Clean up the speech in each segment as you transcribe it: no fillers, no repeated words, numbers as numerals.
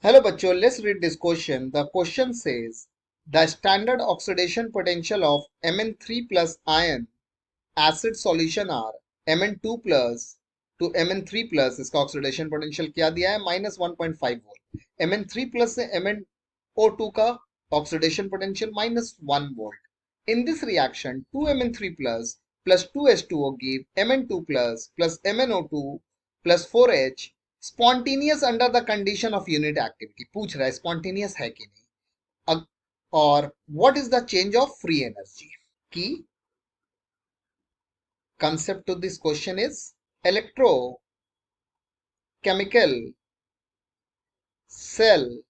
Hello bachcho, let's read this question. The question says the standard oxidation potential of Mn3 plus ion acid solution are Mn2 plus to Mn3 plus इसका oxidation potential क्या दिया है -1.5 volt. Mn3 plus से MnO2 का oxidation potential -1 volt. In this reaction 2Mn3 plus 2H2O give Mn2 plus MnO2 plus 4H spontaneous under the condition of unit activity. पूछ रहा है spontaneous है कि नहीं। और what is the change of free energy की concept to this question is electrochemical cell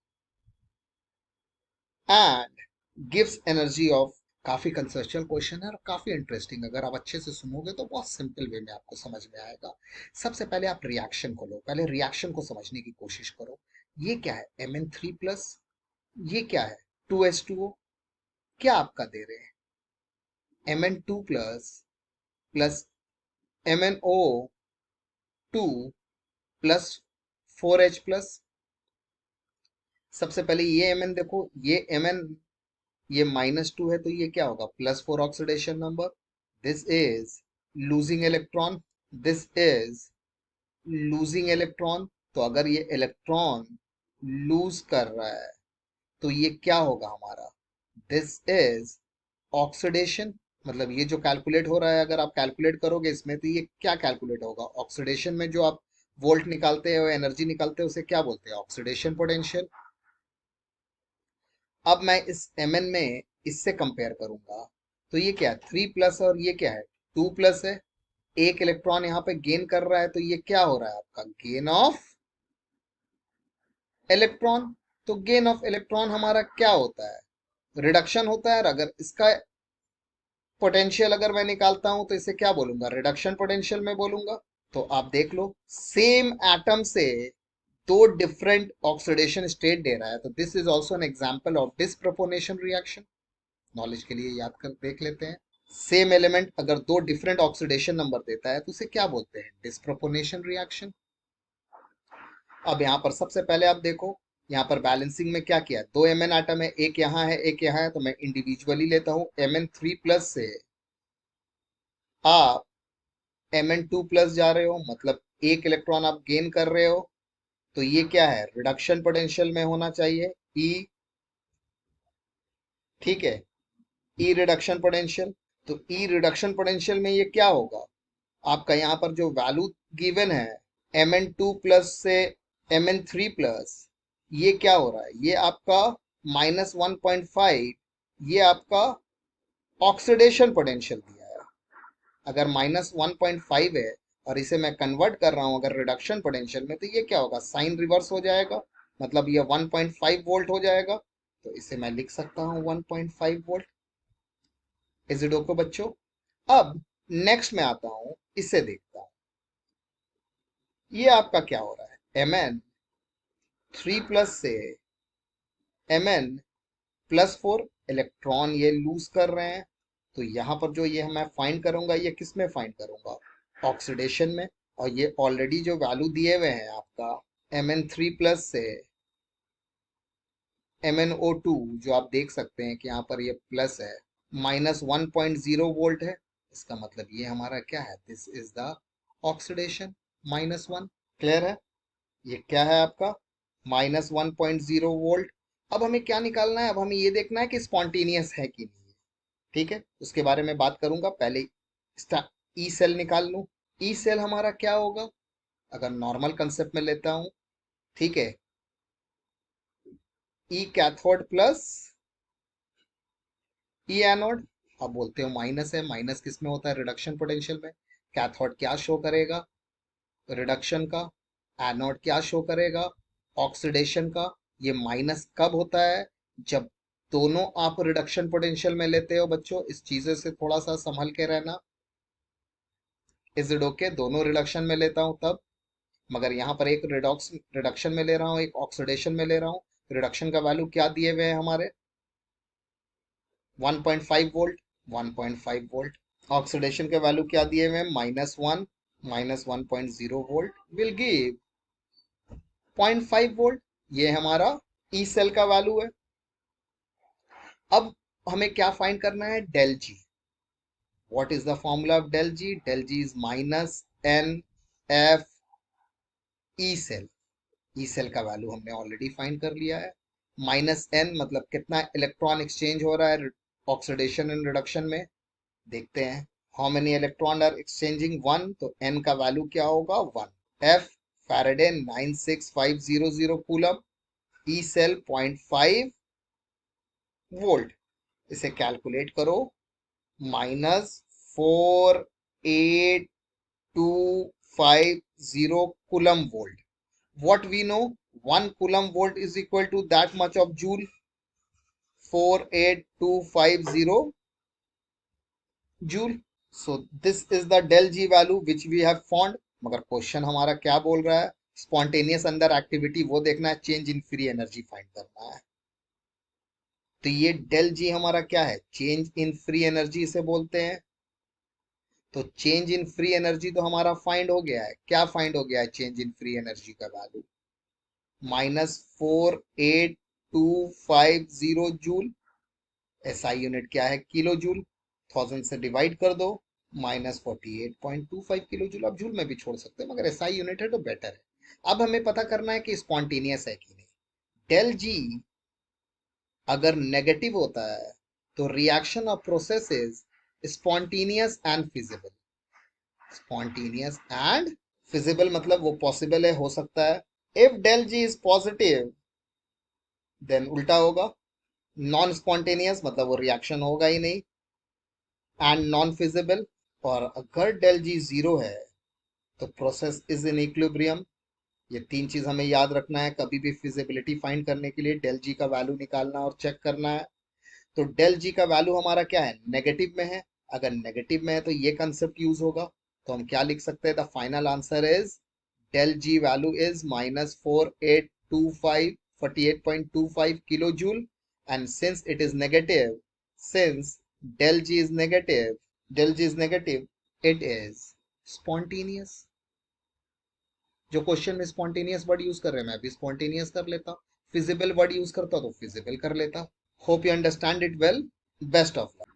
and gives energy of। काफी conceptual question है और काफी इंटरेस्टिंग। अगर आप अच्छे से सुनोगे तो बहुत सिंपल वे में आपको समझ में आएगा। सबसे पहले आप रिएक्शन को लो, पहले रिएक्शन को समझने की कोशिश करो। ये क्या है Mn3 प्लस, ये क्या है 2H2O। क्या आपका दे रहे हैं Mn2 plus plus MnO2 plus 4H plus. सबसे पहले ये Mn देखो, ये Mn ये -2 है तो ये क्या होगा +4 oxidation number. This is losing electron, this is losing electron. तो अगर ये इलेक्ट्रॉन लूज कर रहा है तो ये क्या होगा हमारा, दिस इज ऑक्सीडेशन। मतलब ये जो कैलकुलेट हो रहा है, अगर आप कैलकुलेट करोगे इसमें तो ये क्या कैलकुलेट होगा, ऑक्सीडेशन में जो आप वोल्ट निकालते हैं एनर्जी निकालते हैं उसे क्या बोलते हैं, ऑक्सीडेशन पोटेंशियल। अब मैं इस Mn में इससे कंपेयर करूंगा तो ये क्या है 3 प्लस और ये क्या है 2 प्लस है। एक इलेक्ट्रॉन यहाँ पे गेन कर रहा है तो ये क्या हो रहा है आपका गेन ऑफ इलेक्ट्रॉन। तो गेन ऑफ इलेक्ट्रॉन हमारा क्या होता है, रिडक्शन होता है। और अगर इसका पोटेंशियल अगर मैं निकालता हूं तो इसे क्या बोलूंगा, रिडक्शन पोटेंशियल में बोलूंगा। तो आप देख लो सेम एटम से दो डिफरेंट ऑक्सीडेशन स्टेट दे रहा है तो this is also an example of disproportional reaction. Knowledge के लिए याद कर देख लेते हैं। सेम एलिमेंट अगर दो डिफरेंट ऑक्सीडेशन नंबर देता है तो उसे क्या बोलते हैं, डिसप्रोपोर्शनल रिएक्शन। अब यहाँ पर सबसे पहले आप देखो, यहाँ पर बैलेंसिंग में क्या किया, दो Mn आइटम है, एक यहाँ है एक यहाँ है, तो मैं इंडिविजुअली लेता हूँ। Mn3 प्लस से आप Mn2 प्लस जा रहे हो, मतलब एक इलेक्ट्रॉन आप गेन कर रहे हो। तो ये क्या है, रिडक्शन पोटेंशियल में होना चाहिए E। ठीक है, E रिडक्शन पोटेंशियल। तो E रिडक्शन पोटेंशियल में ये क्या होगा आपका, यहाँ पर जो वैल्यू गिवन है Mn2 प्लस से Mn3 प्लस, ये क्या हो रहा है, ये आपका -1.5, ये आपका ऑक्सीडेशन पोटेंशियल दिया है। अगर -1.5 है और इसे मैं कन्वर्ट कर रहा हूं अगर रिडक्शन पोटेंशियल में, तो ये क्या होगा, साइन रिवर्स हो जाएगा, मतलब ये 1.5 वोल्ट हो जाएगा। तो इसे मैं लिख सकता हूं 1.5 वोल्ट। इज इट ओके बच्चों। अब नेक्स्ट में आता हूं, इसे देखता हूं। ये आपका क्या हो रहा है, Mn3 प्लस से Mn+4 इलेक्ट्रॉन ये लूज कर रहे हैं। तो यहाँ पर जो ये मैं फाइंड करूंगा, ये किस में फाइंड करूंगा, ऑक्सीडेशन में। और ये ऑलरेडी जो वैल्यू दिए हुए हैं आपका Mn3 प्लस से MnO2, जो आप देख सकते हैं कि यहाँ पर ये प्लस है, -1.0 वोल्ट है। इसका मतलब ये हमारा क्या है, this is the oxidation -1। Clear है, ये क्या है आपका -1.0 वोल्ट। अब हमें क्या निकालना है, अब हमें ये देखना है कि स्पॉन्टेनियस है कि नहीं है। ठीक है, उसके बारे में बात करूंगा। पहले ई सेल निकाल लूं। ई सेल हमारा क्या होगा, अगर नॉर्मल कंसेप्ट में लेता हूं, ठीक है, ई कैथोड प्लस ई एनोड। अब बोलते हो माइनस है, माइनस किस में होता है, रिडक्शन पोटेंशियल में। कैथोड क्या शो करेगा, रिडक्शन का। एनोड क्या शो करेगा, ऑक्सीडेशन का। ये माइनस कब होता है, जब दोनों आप रिडक्शन पोटेंशियल में लेते हो बच्चों। इस चीजें से थोड़ा सा संभल के रहना। इज इट ओके, दोनों रिडक्शन में लेता हूं तब। मगर यहाँ पर एक रिडक्शन में ले रहा हूँ, एक ऑक्सीडेशन में ले रहा हूँ। रिडक्शन का वैल्यू क्या दिए हुए हैं हमारे 1.5 वोल्ट, 1.5 वोल्ट। ऑक्सीडेशन के वैल्यू क्या दिए हुए हैं -1, -1.0 वोल्ट विल गिव 0.5 वोल्ट। ये हमारा ई सेल का वैल्यू है। अब हमें क्या फाइंड करना है, del G. What is the formula of del G? Del G is minus N F E cell. E cell का वैल्यू हमने ऑलरेडी फाइंड कर लिया है। माइनस एन मतलब कितना इलेक्ट्रॉन एक्सचेंज हो रहा है ऑक्सीडेशन एंड रिडक्शन में, देखते हैं। How many electron are exchanging? One, तो एन का वैल्यू क्या होगा? One. F Faraday 96500 coulomb, E cell 0.5 volt. इसे कैलकुलेट करो, minus 48,250 coulomb volt. What we know, 1 coulomb volt is equal to that much of joule, 48,250 joule. So this is the del G value which we have found. मगर question हमारा क्या बोल रहा है? Spontaneous अंदर activity वो देखना है, change in free energy find करना है। तो ये डेल जी हमारा क्या है? चेंज इन फ्री एनर्जी इसे बोलते हैं। तो चेंज इन फ्री एनर्जी तो हमारा फाइंड हो गया है। क्या फाइंड हो गया है चेंज इन फ्री एनर्जी का वैल्यू? -48,250 जूल। एसआई यूनिट क्या है? Kilo joule. 1000 से डिवाइड कर दो, -48.25 किलो जूल। अब जूल में भी छोड़ सकते हैं, मगर एसआई यूनिट है तो बेटर है। अब हमें पता करना है कि स्पॉन्टेनियस है कि नहीं। डेल जी अगर नेगेटिव होता है तो reaction of process is spontaneous and feasible. Spontaneous and feasible मतलब वो पॉसिबल है, हो सकता है। If del G is positive then उल्टा होगा, नॉन स्पॉन्टेनियस मतलब वो रिएक्शन होगा ही नहीं, एंड नॉन फिजिबल। और अगर डेल जी जीरो है तो प्रोसेस इज इन इक्विलिब्रियम। ये तीन चीज हमें याद रखना है कभी भी फिजिबिलिटी फाइंड करने के लिए। डेल जी का वैल्यू निकालना और चेक करना है। तो डेल जी का वैल्यू हमारा क्या है? नेगेटिव में है। अगर नेगेटिव में है तो ये कंसेप्ट यूज होगा। तो हम क्या लिख सकते हैं? The final answer is del G value is -4825 kilojoule, and since del G is negative, it is spontaneous। जो क्वेश्चन में स्पॉन्टेनियस वर्ड यूज कर रहे हैं मैं भी स्पॉन्टेनियस कर लेता, फिजिबल वर्ड यूज करता तो फिजिबल कर लेता। Hope you understand it well. Best of luck.